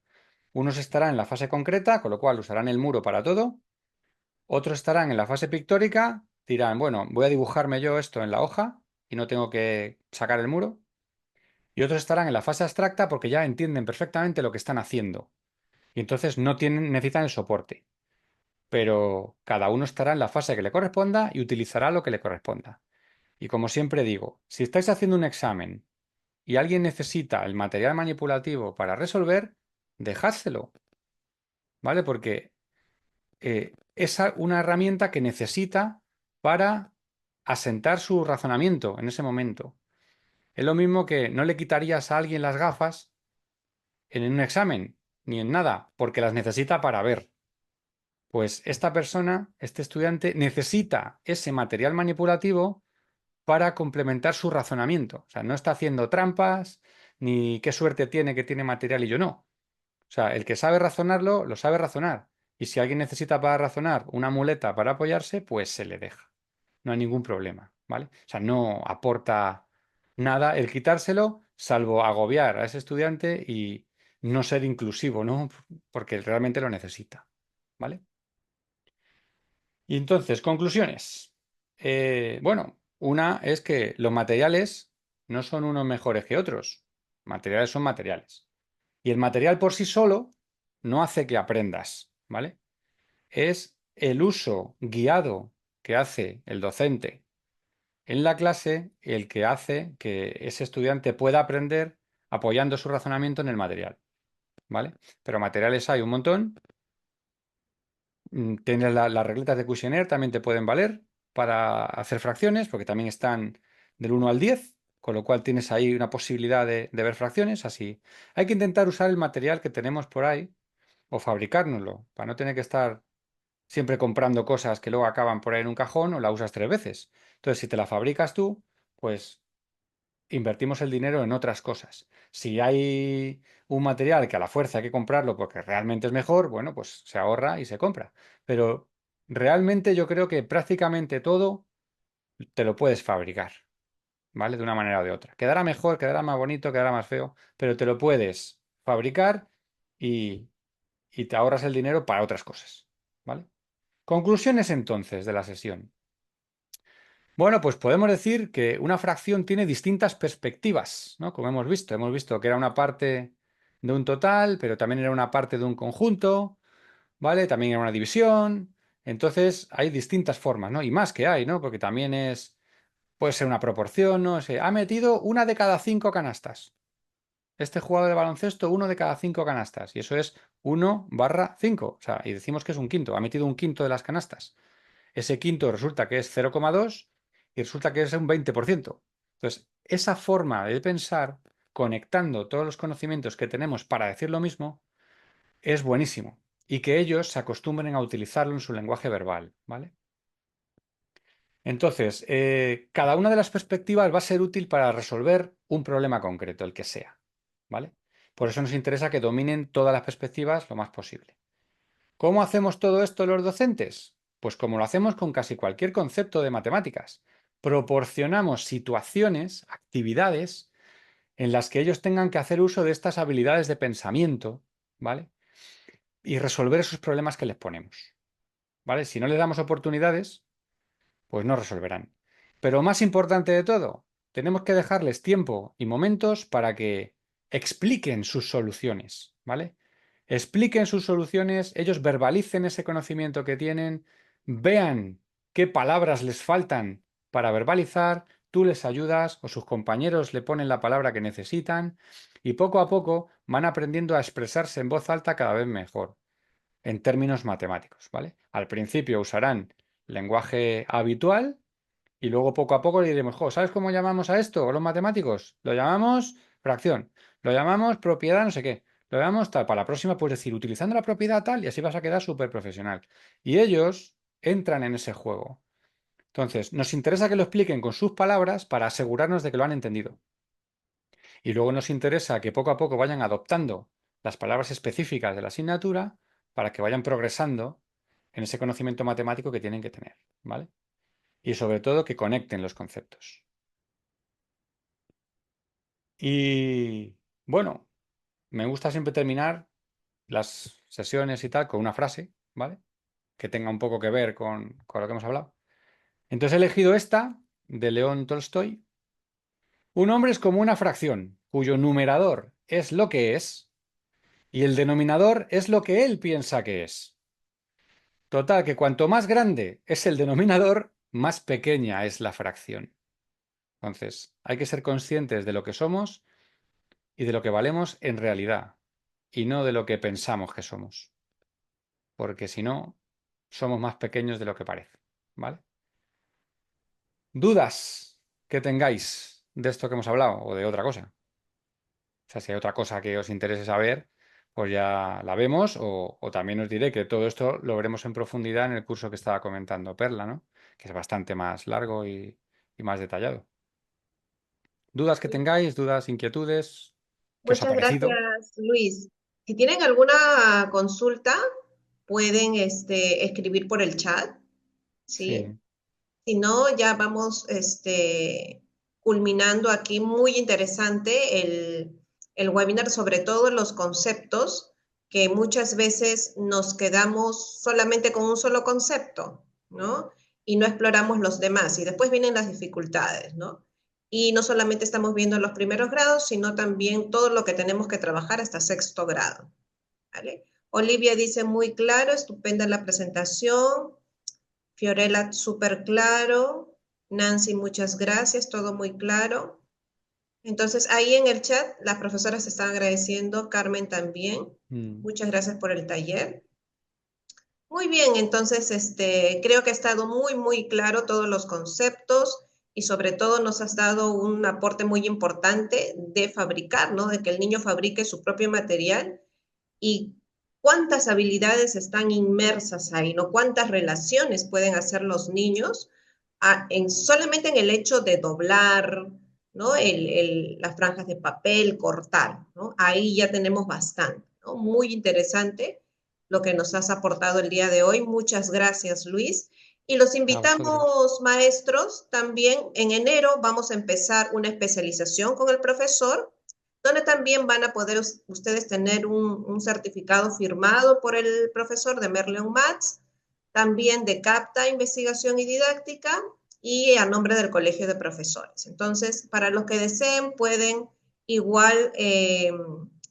Unos estarán en la fase concreta, con lo cual usarán el muro para todo, otros estarán en la fase pictórica, dirán, bueno, voy a dibujarme yo esto en la hoja y no tengo que sacar el muro. Y otros estarán en la fase abstracta porque ya entienden perfectamente lo que están haciendo. Y entonces no necesitan el soporte. Pero cada uno estará en la fase que le corresponda y utilizará lo que le corresponda. Y como siempre digo, si estáis haciendo un examen y alguien necesita el material manipulativo para resolver, dejádselo, ¿vale? Porque es una herramienta que necesita para asentar su razonamiento en ese momento. Es lo mismo que no le quitarías a alguien las gafas en un examen, ni en nada, porque las necesita para ver. Pues esta persona, este estudiante, necesita ese material manipulativo para complementar su razonamiento. O sea, no está haciendo trampas, ni qué suerte tiene que tiene material y yo no. O sea, el que sabe razonarlo, lo sabe razonar. Y si alguien necesita para razonar una muleta para apoyarse, pues se le deja. No hay ningún problema, ¿vale? O sea, no aporta nada el quitárselo, salvo agobiar a ese estudiante y no ser inclusivo, ¿no? Porque realmente lo necesita, ¿vale? Y entonces, conclusiones. Bueno, una es que los materiales no son unos mejores que otros. Materiales son materiales. Y el material por sí solo no hace que aprendas, ¿vale? Es el uso guiado que hace el docente en la clase el que hace que ese estudiante pueda aprender apoyando su razonamiento en el material, ¿vale? Pero materiales hay un montón. Tienes las regletas de Cuisenaire, también te pueden valer para hacer fracciones, porque también están del 1 al 10, con lo cual tienes ahí una posibilidad de ver fracciones. Así, hay que intentar usar el material que tenemos por ahí o fabricárnoslo, para no tener que estar siempre comprando cosas que luego acaban por ahí en un cajón o la usas 3 veces. Entonces, si te la fabricas tú, pues invertimos el dinero en otras cosas. Si hay un material que a la fuerza hay que comprarlo porque realmente es mejor, bueno, pues se ahorra y se compra. Pero realmente yo creo que prácticamente todo te lo puedes fabricar, ¿vale? De una manera o de otra. Quedará mejor, quedará más bonito, quedará más feo, pero te lo puedes fabricar y, y te ahorras el dinero para otras cosas, ¿vale? Conclusiones entonces de la sesión. Bueno, pues podemos decir que una fracción tiene distintas perspectivas, ¿no? Como hemos visto que era una parte de un total, pero también era una parte de un conjunto, ¿vale? También era una división. Entonces hay distintas formas, ¿no? Y más que hay, ¿no? Porque también puede ser una proporción, ¿no? Ha metido una de cada 5 canastas. Este jugador de baloncesto, uno de cada 5 canastas. Y eso es 1/5. O sea, y decimos que es un quinto. Ha metido un quinto de las canastas. Ese quinto resulta que es 0,2 y resulta que es un 20%. Entonces, esa forma de pensar, conectando todos los conocimientos que tenemos para decir lo mismo, es buenísimo. Y que ellos se acostumbren a utilizarlo en su lenguaje verbal, ¿vale? Entonces, cada una de las perspectivas va a ser útil para resolver un problema concreto, el que sea, ¿vale? Por eso nos interesa que dominen todas las perspectivas lo más posible. ¿Cómo hacemos todo esto los docentes? Pues como lo hacemos con casi cualquier concepto de matemáticas. Proporcionamos situaciones, actividades, en las que ellos tengan que hacer uso de estas habilidades de pensamiento, ¿vale? Y resolver esos problemas que les ponemos, ¿vale? Si no les damos oportunidades, pues no resolverán. Pero más importante de todo, tenemos que dejarles tiempo y momentos para que expliquen sus soluciones, ¿vale? Expliquen sus soluciones, ellos verbalicen ese conocimiento que tienen, vean qué palabras les faltan para verbalizar, tú les ayudas o sus compañeros le ponen la palabra que necesitan y poco a poco van aprendiendo a expresarse en voz alta cada vez mejor en términos matemáticos, ¿vale? Al principio usarán lenguaje habitual y luego poco a poco le diremos, "Jo, ¿sabes cómo llamamos a esto los matemáticos? Lo llamamos fracción, lo llamamos propiedad no sé qué, lo llamamos tal. Para la próxima puedes decir, utilizando la propiedad tal y así vas a quedar súper profesional". Y ellos entran en ese juego. Entonces, nos interesa que lo expliquen con sus palabras para asegurarnos de que lo han entendido. Y luego nos interesa que poco a poco vayan adoptando las palabras específicas de la asignatura para que vayan progresando en ese conocimiento matemático que tienen que tener, ¿vale? Y sobre todo que conecten los conceptos. Y bueno, me gusta siempre terminar las sesiones y tal con una frase, ¿vale? Que tenga un poco que ver con lo que hemos hablado. Entonces he elegido esta de León Tolstoy. Un hombre es como una fracción. cuyo numerador es lo que es y el denominador es lo que él piensa que es. Total, que cuanto más grande es el denominador, más pequeña es la fracción. Entonces, hay que ser conscientes de lo que somos y de lo que valemos en realidad, y no de lo que pensamos que somos, porque si no, somos más pequeños de lo que parece, ¿vale? ¿Dudas que tengáis de esto que hemos hablado o de otra cosa? O sea, si hay otra cosa que os interese saber, pues ya la vemos, o también os diré que todo esto lo veremos en profundidad en el curso que estaba comentando Perla, ¿no? Que es bastante más largo y más detallado. ¿Dudas que tengáis? ¿Dudas, inquietudes? ¿Qué os ha Muchas parecido? gracias, Luis. Si tienen alguna consulta, pueden escribir por el chat, ¿sí? Sí. Si no, ya vamos culminando aquí. Muy interesante el webinar, sobre todo los conceptos, que muchas veces nos quedamos solamente con un solo concepto, ¿no? Y no exploramos los demás. Y después vienen las dificultades, ¿no? Y no solamente estamos viendo los primeros grados, sino también todo lo que tenemos que trabajar hasta sexto grado, ¿vale? Olivia dice muy claro, estupenda la presentación. Fiorella, súper claro. Nancy, muchas gracias, todo muy claro. Entonces, ahí en el chat, las profesoras están agradeciendo, Carmen también. Mm. Muchas gracias por el taller. Muy bien, entonces, creo que ha estado muy, muy claro todos los conceptos y sobre todo nos has dado un aporte muy importante de fabricar, ¿no? De que el niño fabrique su propio material y cuántas habilidades están inmersas ahí, ¿no? Cuántas relaciones pueden hacer los niños solamente en el hecho de doblar, ¿no? Las franjas de papel, cortar, ¿no? Ahí ya tenemos bastante, ¿no? Muy interesante lo que nos has aportado el día de hoy. Muchas gracias, Luis. Y los A vosotros. invitamos, maestros, también en enero vamos a empezar una especialización con el profesor donde también van a poder ustedes tener un certificado firmado por el profesor de Merleon Matz, también de CAPTA, Investigación y Didáctica, y a nombre del Colegio de Profesores. Entonces, para los que deseen, pueden igual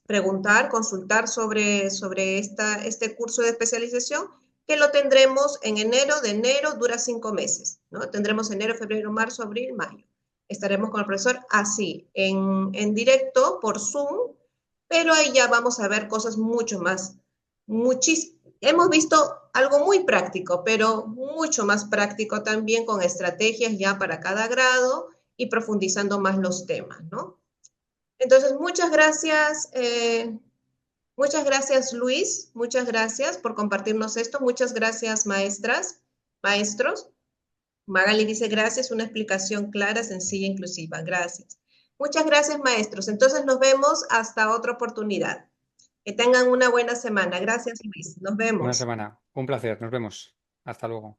preguntar, consultar sobre este curso de especialización, que lo tendremos en enero, de enero dura 5 meses, ¿no? Tendremos enero, febrero, marzo, abril, mayo. Estaremos con el profesor así, en directo, por Zoom, pero ahí ya vamos a ver cosas mucho más, muchísimo. Hemos visto algo muy práctico, pero mucho más práctico también con estrategias ya para cada grado y profundizando más los temas, ¿no? Entonces, muchas gracias Luis, muchas gracias por compartirnos esto, muchas gracias maestras, maestros. Magali dice gracias, una explicación clara, sencilla, inclusiva. Gracias. Muchas gracias, maestros. Entonces nos vemos hasta otra oportunidad. Que tengan una buena semana. Gracias, Luis. Nos Buena vemos. semana. Un placer. Nos vemos. Hasta luego.